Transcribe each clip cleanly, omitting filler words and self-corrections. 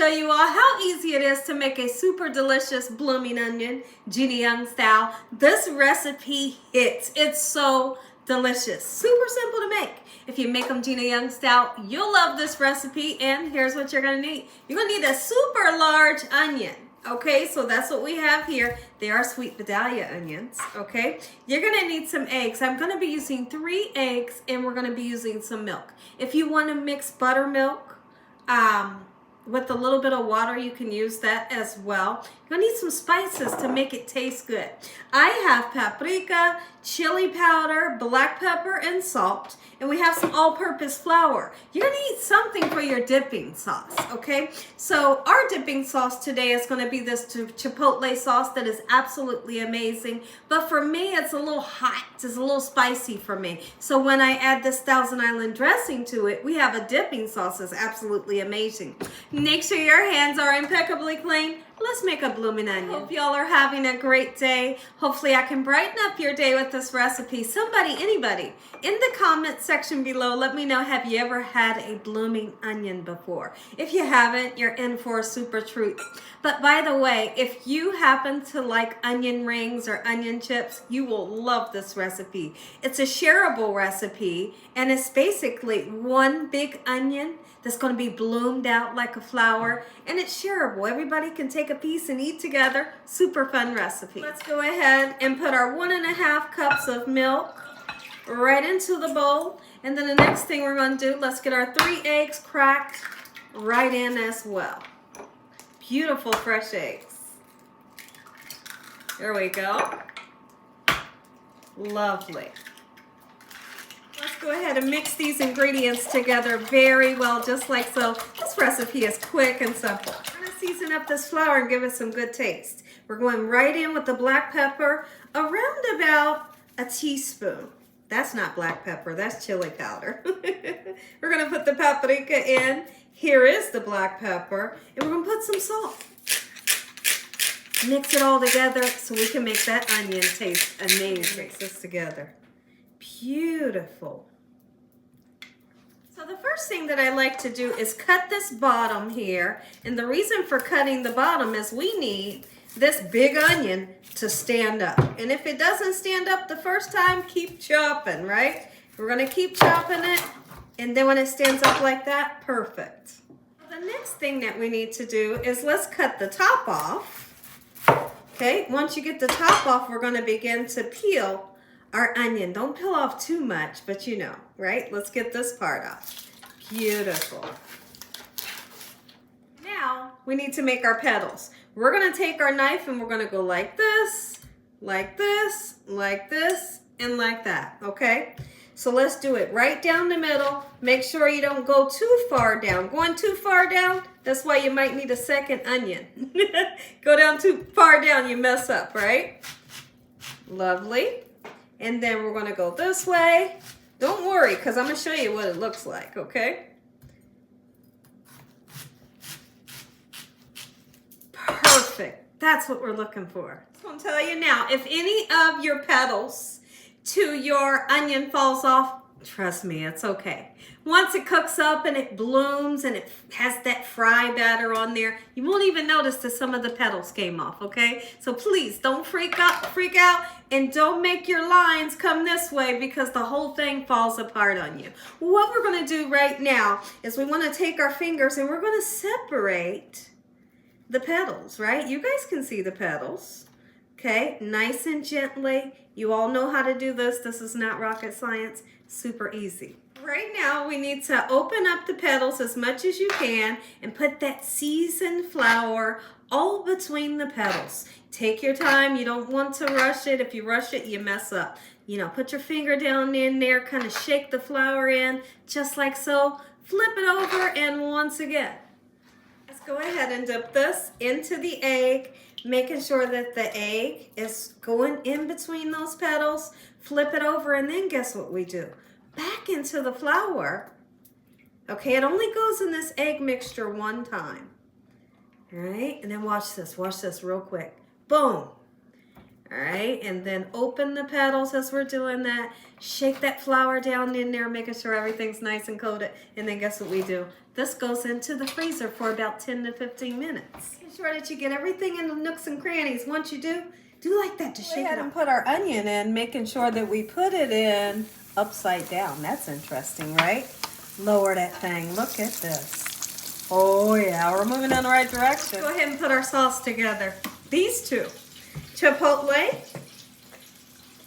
show you all how easy it is to make a super delicious blooming onion, Gina Young style. This recipe hits. It's so delicious. Super simple to make. If you make them Gina Young style, you'll love this recipe. And here's what you're going to need. You're going to need a super large onion. Okay, so that's what we have here. They are sweet Vidalia onions, okay? You're gonna need some eggs. I'm gonna be using 3 eggs and we're gonna be using some milk. If you wanna mix buttermilk with a little bit of water, you can use that as well. You're gonna need some spices to make it taste good. I have paprika, chili powder, black pepper, and salt. And we have some all-purpose flour. You're gonna need something for your dipping sauce, okay? So our dipping sauce today is gonna be this chipotle sauce that is absolutely amazing. But for me, it's a little hot. It's a little spicy for me. So when I add this Thousand Island dressing to it, we have a dipping sauce that's absolutely amazing. Make sure your hands are impeccably clean. Let's make a blooming onion. Hope y'all are having a great day. Hopefully I can brighten up your day with this recipe. Somebody, anybody, in the comment section below, let me know, have you ever had a blooming onion before? If you haven't, you're in for a super treat. But by the way, if you happen to like onion rings or onion chips, you will love this recipe. It's a shareable recipe, and it's basically one big onion that's going to be bloomed out like a flower, and it's shareable. Everybody can take a piece and eat together. Super fun recipe. Let's go ahead and put our 1½ cups of milk right into the bowl. And then the next thing we're going to do, let's get our 3 eggs cracked right in as well. Beautiful fresh eggs. There we go. Lovely. Let's go ahead and mix these ingredients together very well, just like so. This recipe is quick and simple. We're going to season up this flour and give it some good taste. We're going right in with the black pepper, around about a teaspoon. That's not black pepper, that's chili powder. We're going to put the paprika in. Here is the black pepper, and we're going to put some salt. Mix it all together so we can make that onion taste amazing. Mix this together. Beautiful. So the first thing that I like to do is cut this bottom here. And the reason for cutting the bottom is we need this big onion to stand up. And if it doesn't stand up the first time, keep chopping, right? We're going to keep chopping it. And then when it stands up like that, perfect. The next thing that we need to do is let's cut the top off. Okay, once you get the top off, we're going to begin to peel our onion. Don't peel off too much, but you know, right? Let's get this part off. Beautiful. Now, we need to make our petals. We're going to take our knife and we're going to go like this, like this, like this, and like that, okay? So let's do it right down the middle. Make sure you don't go too far down. Going too far down, that's why you might need a second onion. Go down too far down, you mess up, right? Lovely. And then we're going to go this way. Don't worry, because I'm going to show you what it looks like, okay? Perfect. That's what we're looking for. So I'll tell you now, if any of your petals to your onion falls off, trust me, it's okay. Once it cooks up and it blooms and it has that fry batter on there, you won't even notice that some of the petals came off, okay? So please don't freak out, and don't make your lines come this way because the whole thing falls apart on you. What we're gonna do right now is we wanna take our fingers and we're gonna separate the petals, right? You guys can see the petals, okay? Nice and gently. You all know how to do this. This is not rocket science. Super easy. Right now, we need to open up the petals as much as you can and put that seasoned flour all between the petals. Take your time. You don't want to rush it. If you rush it, you mess up. You know, put your finger down in there, kind of shake the flour in, just like so. Flip it over, and once again. Let's go ahead and dip this into the egg, making sure that the egg is going in between those petals. Flip it over, and then guess what we do? Back into the flour. Okay, it only goes in this egg mixture one time. All right, and then watch this real quick. Boom. All right, and then open the petals as we're doing that. Shake that flour down in there, making sure everything's nice and coated. And then guess what we do? This goes into the freezer for about 10 to 15 minutes. Make sure that you get everything in the nooks and crannies. Once you do like that. Just shake it up. And put our onion in, making sure that we put it in upside down. That's interesting, right? Lower that thing. Look at this. Oh yeah, we're moving in the right direction. Go ahead and put our sauce together. These two. Chipotle.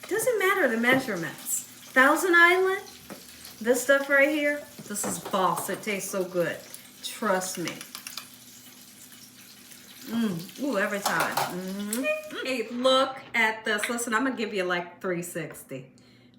Doesn't matter the measurements. Thousand Island. This stuff right here. This is boss. It tastes so good. Trust me. Ooh, every time. Hey, look at this. Listen, I'm going to give you like 360.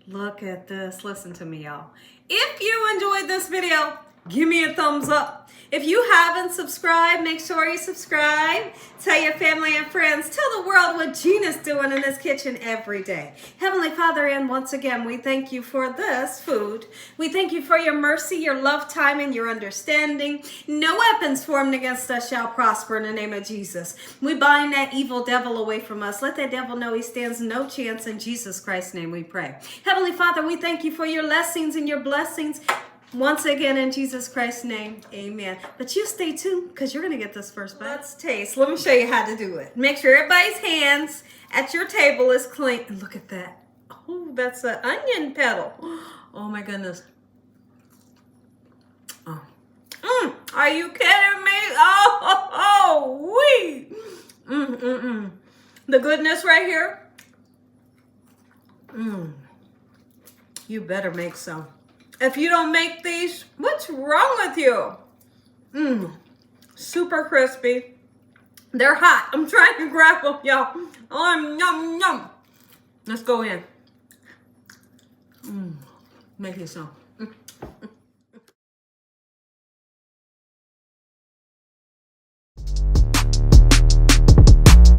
Look at this. Listen to me, y'all. If you enjoyed this video, give me a thumbs up. If you haven't subscribed, make sure you subscribe. Tell your family and friends. Tell the world what Gina's doing in this kitchen every day. Heavenly Father, and once again, we thank you for this food. We thank you for your mercy, your love, time, and your understanding. No weapons formed against us shall prosper in the name of Jesus. We bind that evil devil away from us. Let that devil know he stands no chance. In Jesus Christ's name we pray. Heavenly Father, we thank you for your blessings and your blessings. Once again, in Jesus Christ's name, amen. But you stay tuned, because you're going to get this first bite. Let's taste. Let me show you how to do it. Make sure everybody's hands at your table is clean. And look at that. Oh, that's an onion petal. Oh, my goodness. Oh. Are you kidding me? Oh, wee. The goodness right here. You better make some. If you don't make these, what's wrong with you? Super crispy. They're hot. I'm trying to grab them, y'all. Yum, yum. Let's go in. Make you some.